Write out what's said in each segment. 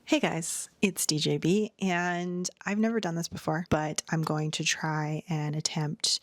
Hey guys, it's DeeJayBe, and I've never done this before, but I'm going to try and attempt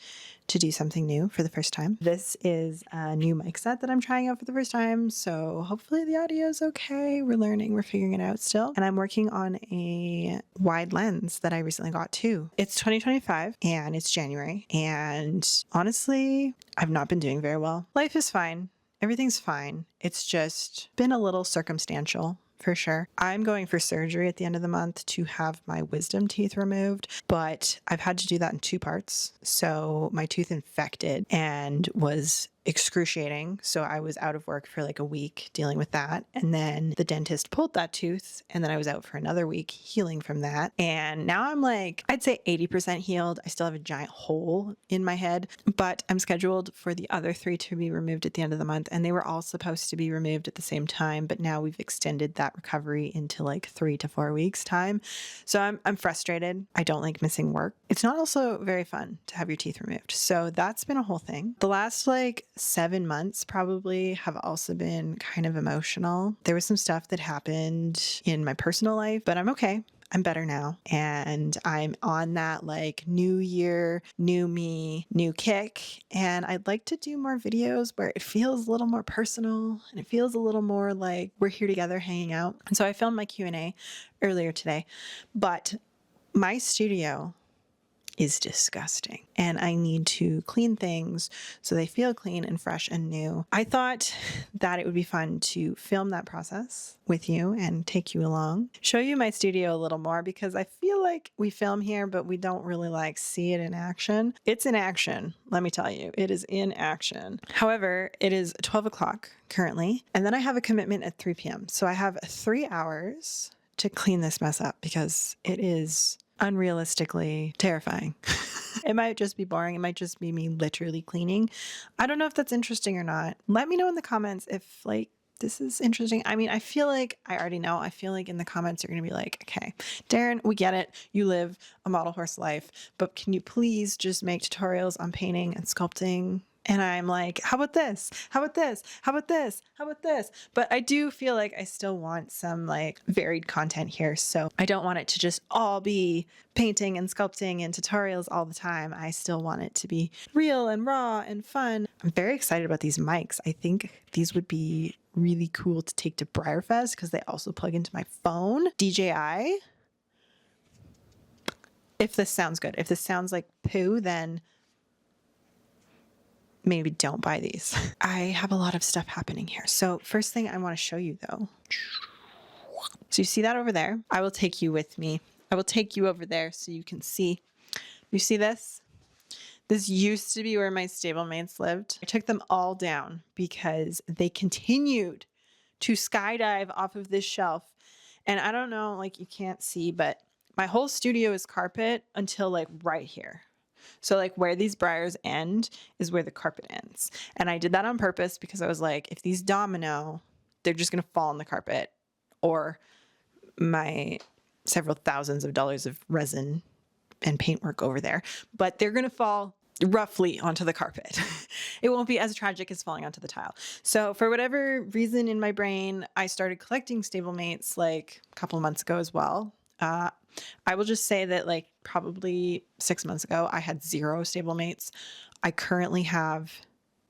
to do something new for the first time. This is a new mic set that I'm trying out for the first time, so hopefully the audio is okay. We're learning, we're figuring it out still. And I'm working on a wide lens that I recently got too. It's 2025 and it's January, and honestly, I've not been doing very well. Life is fine. Everything's fine. It's just been a little circumstantial. For sure. I'm going for surgery at the end of the month to have my wisdom teeth removed, but I've had to do that in two parts. So my tooth infected and was excruciating. So I was out of work for like a week dealing with that. And then the dentist pulled that tooth, and then I was out for another week healing from that. And now I'm like, I'd say 80% healed. I still have a giant hole in my head, but I'm scheduled for the other three to be removed at the end of the month. And they were all supposed to be removed at the same time, but now we've extended that recovery into like 3 to 4 weeks time. So I'm frustrated. I don't like missing work. It's not also very fun to have your teeth removed. So that's been a whole thing. The last like 7 months probably have also been kind of emotional. There was some stuff that happened in my personal life, but I'm okay. I'm better now. And I'm on that like new year, new me, new kick. And I'd like to do more videos where it feels a little more personal and it feels a little more like we're here together hanging out. And so I filmed my Q&A earlier today, but my studio is disgusting and I need to clean things so they feel clean and fresh and new. I thought that it would be fun to film that process with you and take you along, show you my studio a little more, because I feel like we film here, but we don't really like see it in action. It's in action. Let me tell you, it is in action. However, it is 12 o'clock currently, and then I have a commitment at 3 p.m. So I have 3 hours to clean this mess up because it is unrealistically terrifying. It might just be boring. It might just be me literally cleaning. I don't know if that's interesting or not. Let me know in the comments if like this is interesting. I mean, I feel like I already know. I feel like in the comments you're going to be like, okay, Darynn, we get it. You live a model horse life, but can you please just make tutorials on painting and sculpting? And I'm like, how about this? How about this? How about this? How about this? But I do feel like I still want some like varied content here. So I don't want it to just all be painting and sculpting and tutorials all the time. I still want it to be real and raw and fun. I'm very excited about these mics. I think these would be really cool to take to Briarfest because they also plug into my phone. DJI. If this sounds good, if this sounds like poo, then maybe don't buy these. I have a lot of stuff happening here. So first thing I want to show you though. So you see that over there? I will take you with me. I will take you over there so you can see. You see this? This used to be where my stablemates lived. I took them all down because they continued to skydive off of this shelf. And I don't know, like you can't see, but my whole studio is carpet until like right here. So like where these briars end is where the carpet ends. And I did that on purpose because I was like, if these domino, they're just going to fall on the carpet, or my several thousands of dollars of resin and paintwork over there, but they're going to fall roughly onto the carpet. It won't be as tragic as falling onto the tile. So for whatever reason in my brain, I started collecting stablemates like a couple of months ago as well. I will just say that like probably 6 months ago, I had 0 stablemates. I currently have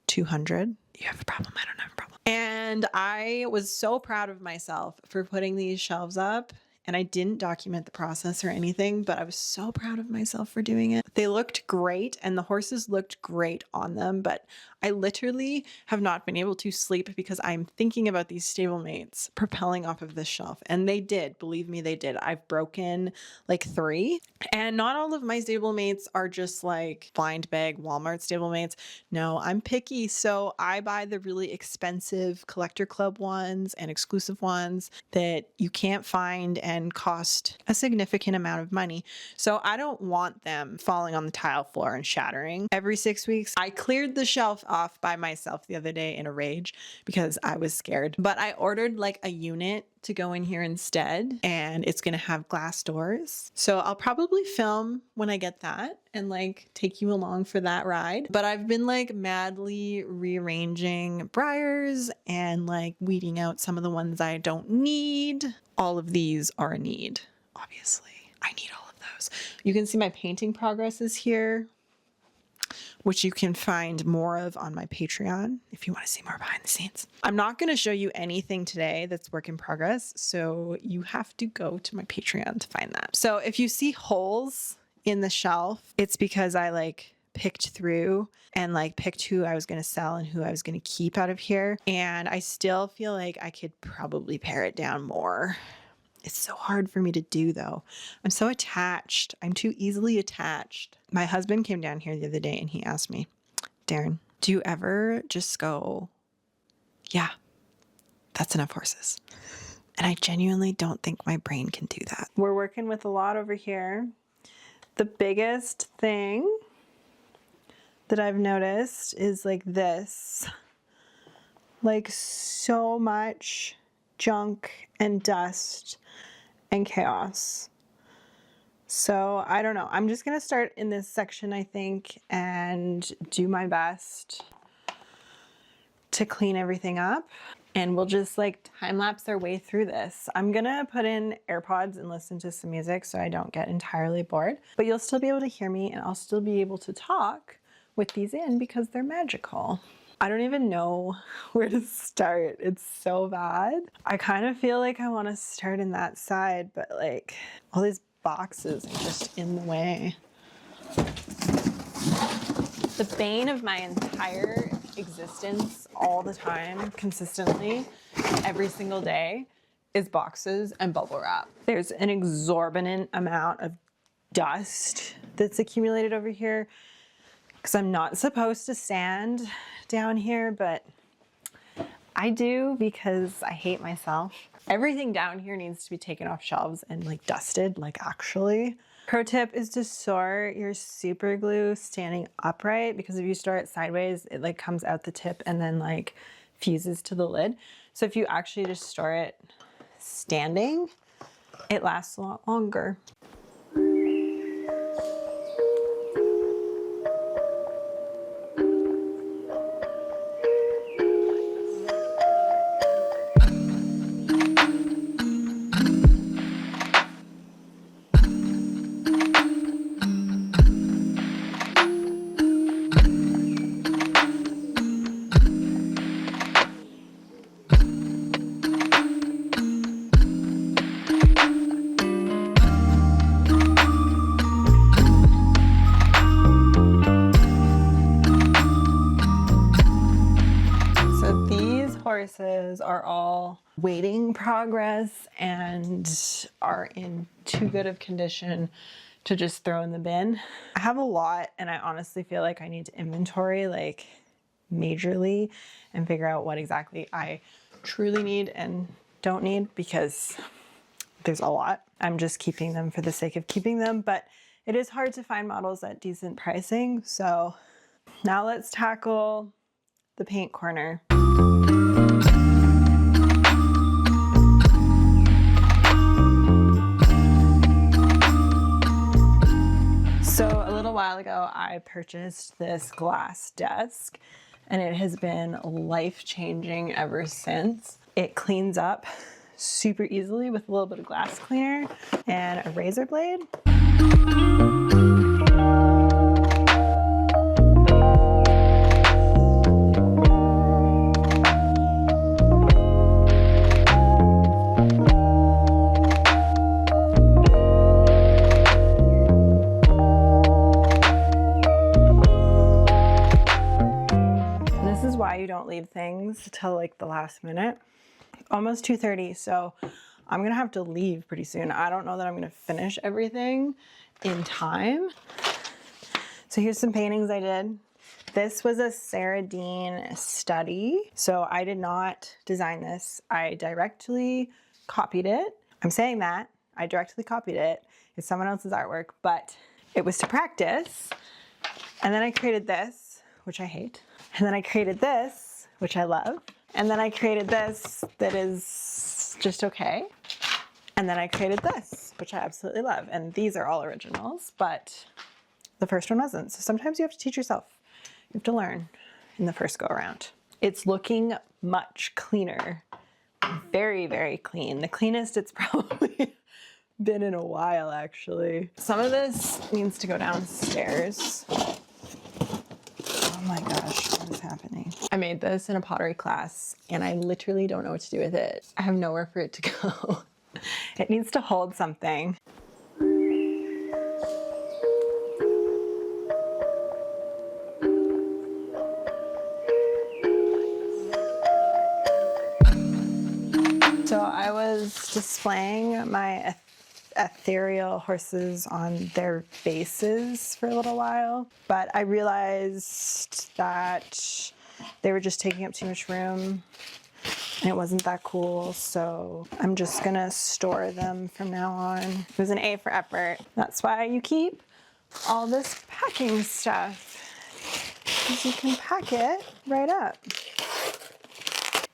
200. You have a problem? I don't have a problem. And I was so proud of myself for putting these shelves up. And I didn't document the process or anything, but I was so proud of myself for doing it. They looked great and the horses looked great on them, but I literally have not been able to sleep because I'm thinking about these stablemates propelling off of this shelf. And they did, believe me, they did. I've broken like 3. And not all of my stablemates are just like blind bag Walmart stablemates. No, I'm picky. So I buy the really expensive collector club ones and exclusive ones that you can't find and cost a significant amount of money. So I don't want them falling on the tile floor and shattering every 6 weeks. I cleared the shelf off by myself the other day in a rage because I was scared. But I ordered like a unit to go in here instead, and it's gonna have glass doors. So I'll probably film when I get that and like take you along for that ride. But I've been like madly rearranging briars and like weeding out some of the ones I don't need. All of these are a need, obviously. I need all of those. You can see my painting progress is here, which you can find more of on my Patreon if you want to see more behind the scenes. I'm not going to show you anything today that's work in progress, so you have to go to my Patreon to find that. So if you see holes in the shelf, it's because I like picked through and like picked who I was going to sell and who I was going to keep out of here. And I still feel like I could probably pare it down more. It's so hard for me to do though. I'm so attached. I'm too easily attached. My husband came down here the other day and he asked me, Daryn, do you ever just go, yeah, that's enough horses? And I genuinely don't think my brain can do that. We're working with a lot over here. The biggest thing that I've noticed is like this, like so much junk and dust and chaos. So I don't know. I'm just going to start in this section, I think, and do my best to clean everything up. And we'll just like time lapse our way through this. I'm going to put in AirPods and listen to some music so I don't get entirely bored, but you'll still be able to hear me and I'll still be able to talk with these in because they're magical. I don't even know where to start. It's so bad. I kind of feel like I want to start in that side, but like all these boxes are just in the way. The bane of my entire existence all the time, consistently, every single day, is boxes and bubble wrap. There's an exorbitant amount of dust that's accumulated over here because I'm not supposed to stand down here, but I do because I hate myself. Everything down here needs to be taken off shelves and like dusted, like actually. Pro tip is to store your super glue standing upright because if you store it sideways, it like comes out the tip and then like fuses to the lid. So if you actually just store it standing, it lasts a lot longer. Horses are all waiting progress and are in too good of condition to just throw in the bin. I have a lot and I honestly feel like I need to inventory like majorly and figure out what exactly I truly need and don't need because there's a lot. I'm just keeping them for the sake of keeping them, but it is hard to find models at decent pricing. So now let's tackle the paint corner. So a little while ago, I purchased this glass desk and it has been life-changing ever since. It cleans up super easily with a little bit of glass cleaner and a razor blade. You don't leave things till like the last minute. Almost 2:30, so I'm gonna have to leave pretty soon. I don't know that I'm gonna finish everything in time. So here's some paintings I did. This was a Sarah Dean study. So I did not design this. I directly copied it. I'm saying that. I directly copied it. It's someone else's artwork, but it was to practice. And then I created this, which I hate. And then I created this, which I love. And then I created this that is just okay. And then I created this, which I absolutely love. And these are all originals, but the first one wasn't. So sometimes you have to teach yourself. You have to learn in the first go around. It's looking much cleaner. Very, very clean. The cleanest it's probably been in a while, actually. Some of this needs to go downstairs. Oh my gosh, what is happening? I made this in a pottery class and I literally don't know what to do with it. I have nowhere for it to go. It needs to hold something. So I was displaying my ethereal horses on their bases for a little while, but I realized that they were just taking up too much room and it wasn't that cool, so I'm just gonna store them from now on. It was an A for effort. That's why you keep all this packing stuff, because you can pack it right up.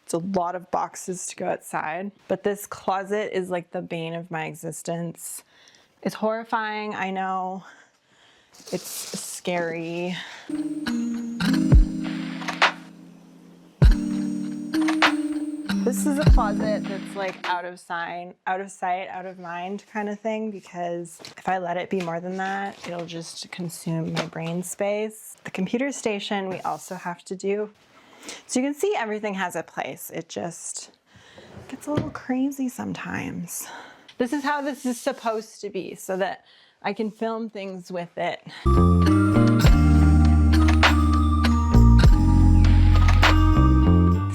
It's a lot of boxes to go outside, but this closet is like the bane of my existence. It's horrifying, I know. It's scary. This is a closet that's like out of sight, out of mind kind of thing, because if I let it be more than that, it'll just consume my brain space. The computer station we also have to do. So you can see everything has a place. It just gets a little crazy sometimes. This is how this is supposed to be so that I can film things with it.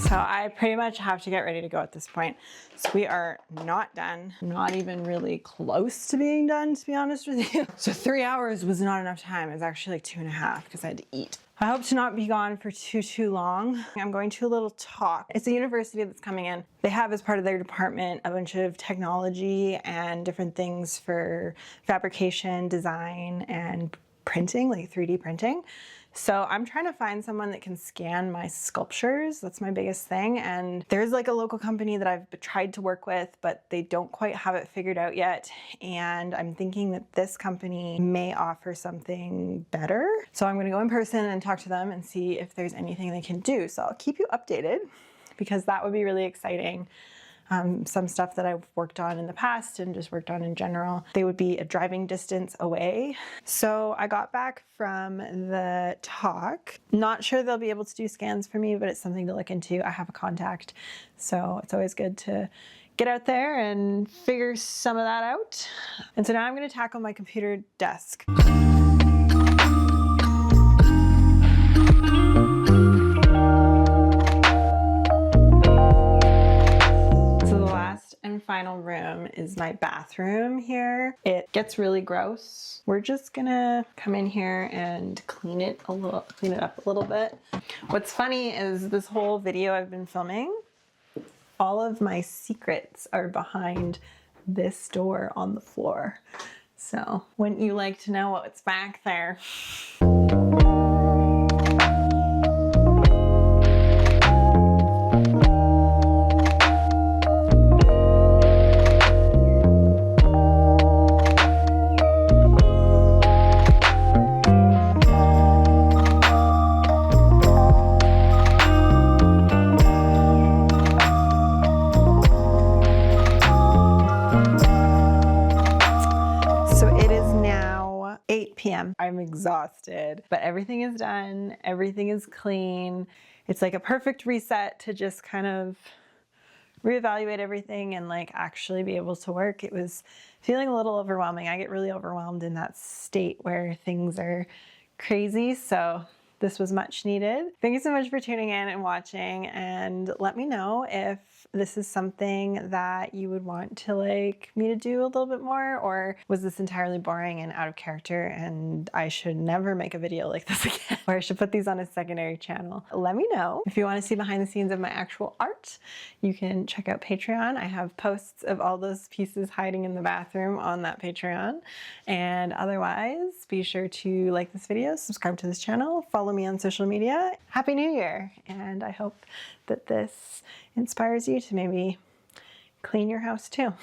So I pretty much have to get ready to go at this point. So we are not done, not even really close to being done, to be honest with you. So 3 hours was not enough time. It was actually like 2.5 because I had to eat. I hope to not be gone for too long. I'm going to a little talk. It's a university that's coming in. They have as part of their department a bunch of technology and different things for fabrication, design, and printing, like 3D printing. So I'm trying to find someone that can scan my sculptures. That's my biggest thing. And there's like a local company that I've tried to work with, but they don't quite have it figured out yet. And I'm thinking that this company may offer something better. So I'm gonna go in person and talk to them and see if there's anything they can do. So I'll keep you updated because that would be really exciting. Some stuff that I've worked on in the past and just worked on in general, they would be a driving distance away. So I got back from the talk. Not sure they'll be able to do scans for me, but it's something to look into. I have a contact, so it's always good to get out there and figure some of that out. And so now I'm going to tackle my computer desk. And final room is my bathroom here. It gets really gross. We're just gonna come in here and clean it up a little bit. What's funny is this whole video I've been filming, all of my secrets are behind this door on the floor. So wouldn't you like to know what's back there? I'm exhausted, but everything is done. Everything is clean. It's like a perfect reset to just kind of reevaluate everything and like actually be able to work. It was feeling a little overwhelming. I get really overwhelmed in that state where things are crazy. So this was much needed. Thank you so much for tuning in and watching, and let me know if this is something that you would want to like me to do a little bit more, or was this entirely boring and out of character and I should never make a video like this again, or I should put these on a secondary channel. Let me know. If you want to see behind the scenes of my actual art, you can check out Patreon. I have posts of all those pieces hiding in the bathroom on that Patreon. And otherwise, be sure to like this video, subscribe to this channel, follow me on social media. Happy New Year! And I hope that this inspires you to maybe clean your house too.